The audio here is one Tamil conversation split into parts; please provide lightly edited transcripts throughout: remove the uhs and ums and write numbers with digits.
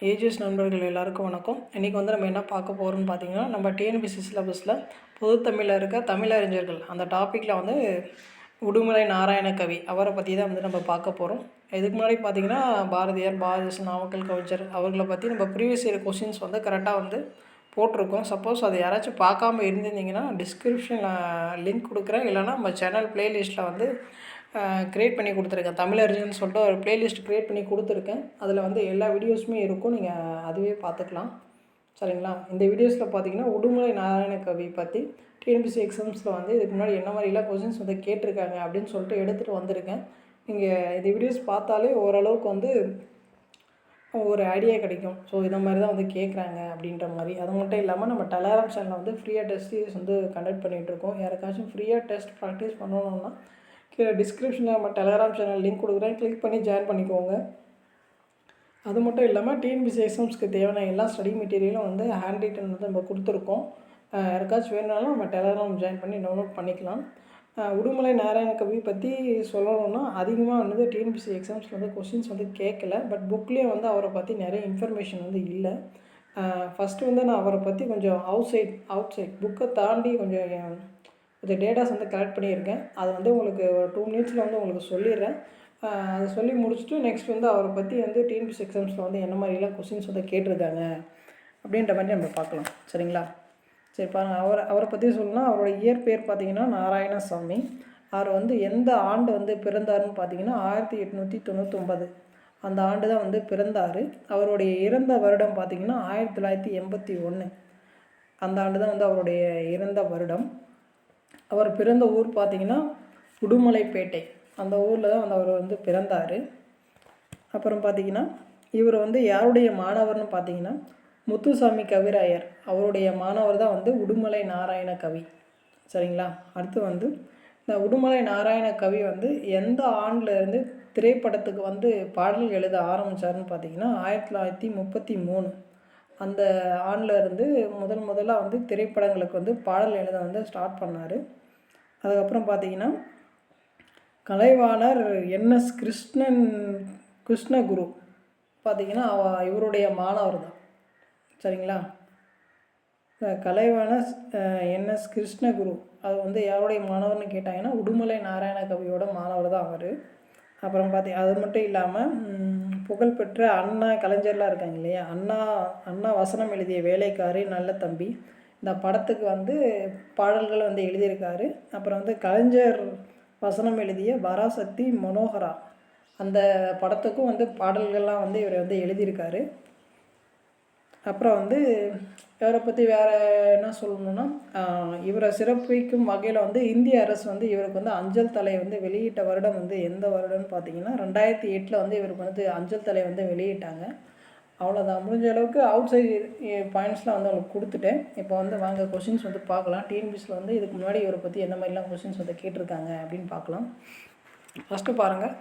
ஏஜிஎஸ் நண்பர்கள் எல்லாருக்கும் வணக்கம். இன்றைக்கி வந்து நம்ம என்ன பார்க்க போகிறோம்னு பார்த்தீங்கன்னா, நம்ம டிஎன்பிஎஸ்சி சிலபஸில் பொது தமிழில் இருக்க தமிழறிஞர்கள் அந்த டாப்பிக்கில் வந்து உடுமலை நாராயண கவி அவரை பற்றி தான் வந்து நம்ம பார்க்க போகிறோம். இதுக்கு முன்னாடி பார்த்திங்கன்னா பாரதியார், பாரதிதாசன், நாமக்கல் கவிஞர் அவர்களை பற்றி நம்ம ப்ரீவியஸ் இயர் கொஷின்ஸ் வந்து கரெக்டாக வந்து போட்டிருக்கோம். சப்போஸ் அதை யாராச்சும் பார்க்காம இருந்திருந்தீங்கன்னா டிஸ்கிரிப்ஷனில் லிங்க் கொடுக்குறேன், இல்லைனா நம்ம சேனல் ப்ளேலிஸ்ட்டில் வந்து க்ரியேட் பண்ணி கொடுத்துருக்கேன். தமிழறிஞர்னு சொல்லிட்டு ஒரு ப்ளேலிஸ்ட் க்ரியேட் பண்ணி கொடுத்துருக்கேன். அதில் வந்து எல்லா வீடியோஸுமே இருக்கும், நீங்கள் அதுவே பார்த்துக்கலாம். சரிங்களா? இந்த வீடியோஸில் பார்த்தீங்கன்னா உடுமலை நாராயண கவி பற்றி டிஎன்பிஎஸ்சி எக்ஸாம்ஸில் வந்து இதுக்கு முன்னாடி என்ன மாதிரிலாம் கொஷின்ஸ் வந்து கேட்டிருக்காங்க அப்படின்னு சொல்லிட்டு எடுத்துகிட்டு வந்திருக்கேன். நீங்கள் இந்த வீடியோஸ் பார்த்தாலே ஓரளவுக்கு வந்து ஒரு ஐடியா கிடைக்கும். ஸோ இந்த மாதிரி தான் வந்து கேட்குறாங்க அப்படின்ற மாதிரி. அது மட்டும் இல்லாமல் நம்ம டெலகிராம் சேனலில் வந்து ஃப்ரீயாக டெஸ்ட் சீரிஸ் வந்து கண்டக்ட் பண்ணிகிட்ருக்கோம். யாருக்காச்சும் ஃப்ரீயாக டெஸ்ட் ப்ராக்டிஸ் பண்ணணுன்னா கீழே டிஸ்கிரிப்ஷனில் நம்ம டெலகிராம் சேனல் லிங்க் கொடுக்குறேன், கிளிக் பண்ணி ஜாயின் பண்ணிக்கோங்க. அது மட்டும் இல்லாமல் டிஎன்பிஎஸ்சி எக்ஸாம்ஸ்க்கு தேவையான எல்லா ஸ்டடி மெட்டீரியலும் வந்து ஹேண்ட் ரிட்டன் வந்து நம்ம கொடுத்துருக்கோம். யாருக்காச்சும் வேணுனாலும் நம்ம டெலகிராம் ஜாயின் பண்ணி டவுன்லோட் பண்ணிக்கலாம். உடுமலை நாராயண கவி பற்றி சொல்லணும்னா அதிகமாக வந்து டிஎன்பிஎஸ்சி எக்ஸாம்ஸில் வந்து கொஷின்ஸ் வந்து கேட்கல. பட் புக்லேயே வந்து அவரை பற்றி நிறைய இன்ஃபர்மேஷன் வந்து இல்லை. ஃபஸ்ட்டு வந்து நான் அவரை பற்றி கொஞ்சம் அவுட் சைட் புக்கை தாண்டி கொஞ்சம் டேட்டாஸ் வந்து கலெக்ட் பண்ணியிருக்கேன். அது வந்து உங்களுக்கு ஒரு 2 மினிட்ஸில் வந்து உங்களுக்கு சொல்லிடுறேன். அதை சொல்லி முடிச்சுட்டு நெக்ஸ்ட் வந்து அவரை பற்றி வந்து டிஎன்பிஎஸ்சி எக்ஸாம்ஸில் வந்து என்ன மாதிரிலாம் கொஷின்ஸ் வந்து கேட்டிருக்காங்க அப்படின்ற மாதிரி நம்ம பார்க்கலாம். சரிங்களா? சரி பாருங்கள். அவரை பற்றி சொல்லணும்னா அவரோட இயற்பெயர் பார்த்திங்கன்னா நாராயணசாமி. அவர் வந்து எந்த ஆண்டு வந்து பிறந்தாருன்னு பார்த்தீங்கன்னா 1899 அந்த ஆண்டு தான் வந்து பிறந்தார். அவருடைய இறந்த வருடம் பார்த்திங்கன்னா 1981 அந்த ஆண்டு தான் வந்து அவருடைய இறந்த வருடம். அவர் பிறந்த ஊர் பார்த்திங்கன்னா உடுமலைப்பேட்டை, அந்த ஊரில் தான் வந்து அவர் வந்து பிறந்தார். அப்புறம் பார்த்திங்கன்னா இவர் வந்து யாருடைய மாணவர்னு பார்த்திங்கன்னா முத்துசாமி கவிராயர் அவருடைய மாணவர் தான் வந்து உடுமலை நாராயண கவி. சரிங்களா? அடுத்து வந்து இந்த உடுமலை நாராயண கவி வந்து எந்த ஆண்டில் திரைப்படத்துக்கு வந்து பாடல் எழுத ஆரம்பித்தார்னு பார்த்திங்கன்னா 1933 அந்த ஆண்டில் முதலாக வந்து திரைப்படங்களுக்கு வந்து பாடல் எழுத வந்து ஸ்டார்ட் பண்ணார். அதுக்கப்புறம் பார்த்திங்கன்னா கலைவாணர் என்எஸ் கிருஷ்ணகுரு பார்த்திங்கன்னா இவருடைய மாணவர் தான். சரிங்களா? கலைவாணர் என்எஸ் கிருஷ்ணகுரு அது வந்து யாருடைய மாணவர்னு கேட்டாங்கன்னா உடுமலை நாராயண கவியோட மாணவர் தான் அவர். அப்புறம் அது மட்டும் இல்லாமல் புகழ்பெற்ற அண்ணா கலைஞர்லாம் இருக்காங்க இல்லையா, அண்ணா வசனம் எழுதிய வேலைக்காரி நல்ல தம்பி இந்த படத்துக்கு வந்து பாடல்கள் வந்து எழுதியிருக்காரு. அப்புறம் வந்து கலைஞர் வசனம் எழுதிய பராசக்தி மனோகரா அந்த படத்துக்கும் வந்து பாடல்கள்லாம் வந்து இவர் வந்து எழுதியிருக்காரு. அப்புறம் வந்து இவரை பற்றி வேறு என்ன சொல்லணுன்னா, இவரை சிறப்பிக்கும் வகையில் வந்து இந்திய அரசு வந்து இவருக்கு வந்து அஞ்சல் தலை வந்து வெளியிட்ட வருடம் வந்து எந்த வருடம்னு பார்த்தீங்கன்னா 2008 வந்து இவருக்கு வந்து அஞ்சல் தலை வந்து வெளியிட்டாங்க. அவ்வளோதான். முடிஞ்ச அளவுக்கு அவுட் சைடு பாயிண்ட்ஸ்லாம் வந்து அவங்களுக்கு கொடுத்துட்டேன். இப்போ வந்து வாங்க கொஷின்ஸ் வந்து பார்க்கலாம். டிஎன்பிஎஸ்சியில் வந்து இதுக்கு முன்னாடி இவரை பற்றி என்ன மாதிரிலாம் கொஷின்ஸ் வந்து கேட்டிருக்காங்க அப்படின்னு பார்க்கலாம். ஃபஸ்ட்டு பாருங்கள்,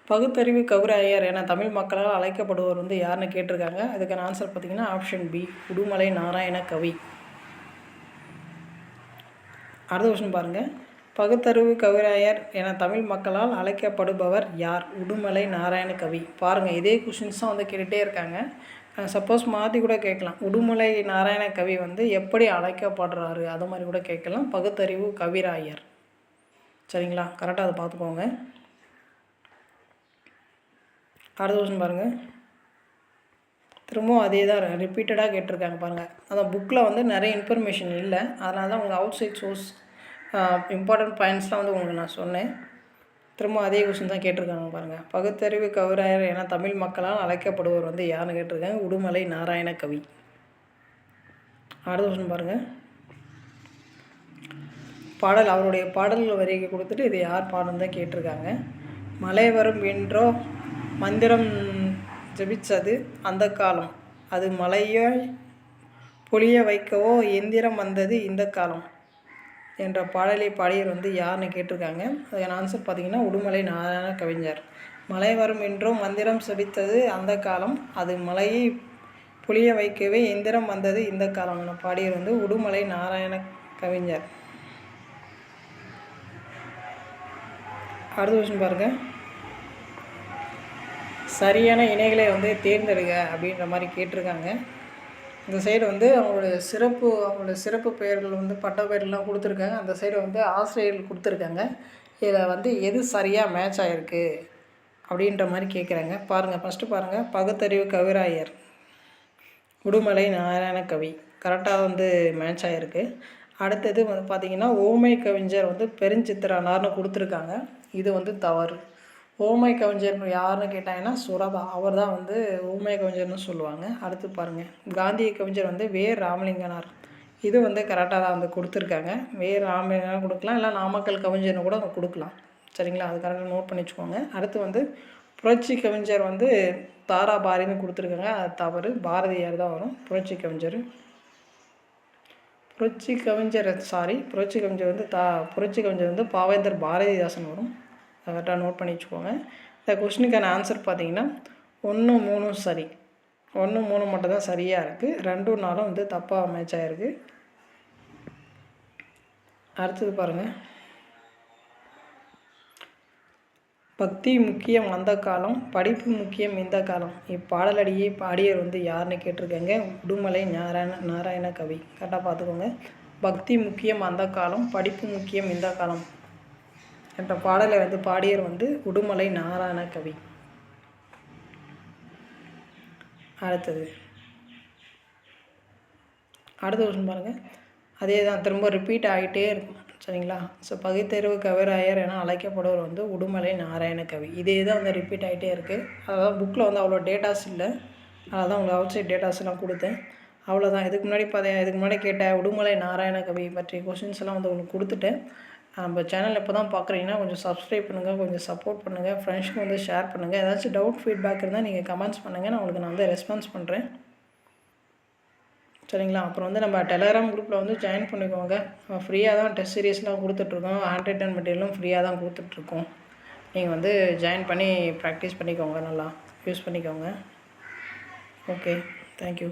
பகுத்தறிவு கவிராயர் என தமிழ் மக்களால் அழைக்கப்படுவர் வந்து யாருன்னு கேட்டிருக்காங்க. இதுக்கான ஆன்சர் பார்த்திங்கன்னா ஆப்ஷன் பி, உடுமலை நாராயண கவி. அடுத்த கொஷின் பாருங்கள், பகுத்தறிவு கவிராயர் என தமிழ் மக்களால் அழைக்கப்படுபவர் யார்? உடுமலை நாராயண கவி. பாருங்கள், இதே கொஷின்ஸ் தான் வந்து கேட்டுகிட்டே இருக்காங்க. சப்போஸ் மாற்றி கூட கேட்கலாம், உடுமலை நாராயண கவி வந்து எப்படி அழைக்கப்படுறாரு அது மாதிரி கூட கேட்கலாம். பகுத்தறிவு கவிராயர். சரிங்களா? கரெக்டாக அதை பார்த்துக்கோங்க. அடுத்த கொஷின் பாருங்கள், திரும்பவும் அதே தான் ரிப்பீட்டடாக கேட்டிருக்காங்க. பாருங்கள், அதான் புக்கில் வந்து நிறைய இன்ஃபர்மேஷன் இல்லை, அதனால தான் உங்களுக்கு அவுட் சைட் சோர்ஸ் இம்பார்ட்டன்ட் பாயிண்ட்ஸ்லாம் வந்து உங்களுக்கு நான் சொன்னேன். திரும்ப அதே கொஷின் தான் கேட்டிருக்காங்க. பாருங்கள், பகுத்தறிவு கவிராயர் என தமிழ் மக்களால் அழைக்கப்படுவர் வந்து யாருன்னு கேட்டிருக்காங்க. உடுமலை நாராயண கவி. அடுத்த கொஷின் பாருங்கள், பாடல் அவருடைய பாடல்கள் வரிகை கொடுத்துட்டு இது யார் பாடல் தான் கேட்டிருக்காங்க. மழை வரும் என்றோ மந்திரம் ஜபிச்சது அந்த காலம், அது மழையை பொழிய வைக்கவோ எந்திரம் வந்தது இந்த காலம் என்ற பாடலை பாடியவர் வந்து யாருன்னு கேட்டிருக்காங்க. அதுக்கான ஆன்சர் பார்த்திங்கன்னா உடுமலை நாராயண கவிஞர். மழை வரும் என்றோ மந்திரம் சபித்தது அந்த காலம், அது மழையை பொழிய வைக்கவே எந்திரம் வந்தது இந்த காலம் என பாடியவர் வந்து உடுமலை நாராயண கவிஞர். அடுத்த கொஸ்டின் பாருங்கள், சரியான இணைகளை வந்து தேர்ந்தெடுங்க அப்படின்ற மாதிரி கேட்டிருக்காங்க. இந்த சைடு வந்து அவங்களோட சிறப்பு பெயர்கள் வந்து பட்ட பெயர்லாம் கொடுத்துருக்காங்க. அந்த சைடு வந்து ஆசிரியர்கள் கொடுத்துருக்காங்க. இதில் வந்து எது சரியாக மேட்ச் ஆகிருக்கு அப்படின்ற மாதிரி கேட்குறாங்க. பாருங்கள், ஃபஸ்ட்டு பாருங்கள், பகுத்தறிவு கவிராயர், உடுமலை நாராயணகவி கரெக்டாக வந்து மேட்ச் ஆகிருக்கு. அடுத்தது வந்து பார்த்திங்கன்னா ஓமை கவிஞர் வந்து பெருஞ்சித்திரனார்னு கொடுத்துருக்காங்க. இது வந்து தவறு. ஓமை கவிஞர் யாருன்னு கேட்டாங்கன்னா சுரதா, அவர் தான் வந்து ஓமை கவிஞர்னு சொல்லுவாங்க. அடுத்து பாருங்கள், காந்திய கவிஞர் வந்து வே ராமலிங்கனார், இது வந்து கரெக்டாக தான் வந்து கொடுத்துருக்காங்க. வே ராமலிங்கனார் கொடுக்கலாம், இல்லை நாமக்கல் கவிஞர்னு கூட அவங்க கொடுக்கலாம். சரிங்களா, அது கரெக்டாக நோட் பண்ணி வச்சுக்கோங்க. அடுத்து வந்து புரட்சி கவிஞர் வந்து தாராபாரின்னு கொடுத்துருக்காங்க. அது தவறு, பாரதியார் தான் வரும் புரட்சி கவிஞர். புரட்சி கவிஞர் வந்து பாவேந்தர் பாரதிதாசன் வரும். கரெக்டாக நோட் பண்ணி வச்சுக்கோங்க. இந்த கொஸ்டினுக்கான ஆன்சர் பார்த்தீங்கன்னா 1, 3 சரி. 1, 3 மட்டும் தான் சரியாக இருக்குது. 2, 4 வந்து தப்பாக மேட்ச் ஆகிருக்கு. அடுத்தது பாருங்கள், பக்தி முக்கியம் அந்த காலம், படிப்பு முக்கியம் இந்த காலம், இப்பாடலடியை பாடியவர் வந்து யாருன்னு கேட்டிருக்காங்க. உடுமலை நாராயணகவி. கரெக்டாக பார்த்துக்கோங்க. பக்தி முக்கியம் அந்த காலம், படிப்பு முக்கியம் இந்த காலம் என்ற பாடலை வந்து பாடியவர் வந்து உடுமலை நாராயணகவி. அடுத்த கொஸ்டின் பாருங்கள், அதே தான் திரும்ப ரிப்பீட் ஆகிட்டே இருக்கும். சரிங்களா, ஸோ பகுத்தறிவு கவிராயர் என அழைக்கப்படுவர் வந்து உடுமலை நாராயணகவி. இதே தான் வந்து ரிப்பீட் ஆகிட்டே இருக்குது. அதாவது புக்கில் வந்து அவ்வளோ டேட்டாஸ் இல்லை, அதனால தான் உங்களுக்கு அவுட் சைட் டேட்டாஸ்லாம் கொடுத்தேன். அவ்வளோதான். இதுக்கு முன்னாடி கேட்ட உடுமலை நாராயணகவி பற்றிய கொஷின்ஸ் எல்லாம் வந்து உங்களுக்கு கொடுத்துட்டேன். நம்ம சேனல் இப்போ தான் பார்க்குறீங்கன்னா கொஞ்சம் சப்ஸ்கிரைப் பண்ணுங்கள், கொஞ்சம் சப்போர்ட் பண்ணுங்கள், ஃப்ரெண்ட்ஸ்க்கு வந்து ஷேர் பண்ணுங்கள். ஏதாச்சும் டவுட் ஃபீட்பேக் இருந்தால் நீங்கள் கமெண்ட்ஸ் பண்ணுங்கள், நான் உங்களுக்கு வந்து ரெஸ்பான்ஸ் பண்ணுறேன். சரிங்களா, அப்புறம் வந்து நம்ம டெலகிராம் குரூப்பில் வந்து ஜாயின் பண்ணிக்கோங்க. ஃப்ரீயாக தான் டெஸ்ட் சீரீஸ்லாம் கொடுத்துட்ருக்கோம், ஹேண்ட் ரிட்டன் மெட்டீரியலும் ஃப்ரீயாக தான் கொடுத்துட்ருக்கோம். நீங்கள் வந்து ஜாயின் பண்ணி ப்ராக்டிஸ் பண்ணிக்கோங்க, நல்லா யூஸ் பண்ணிக்கோங்க. Okay, thank you.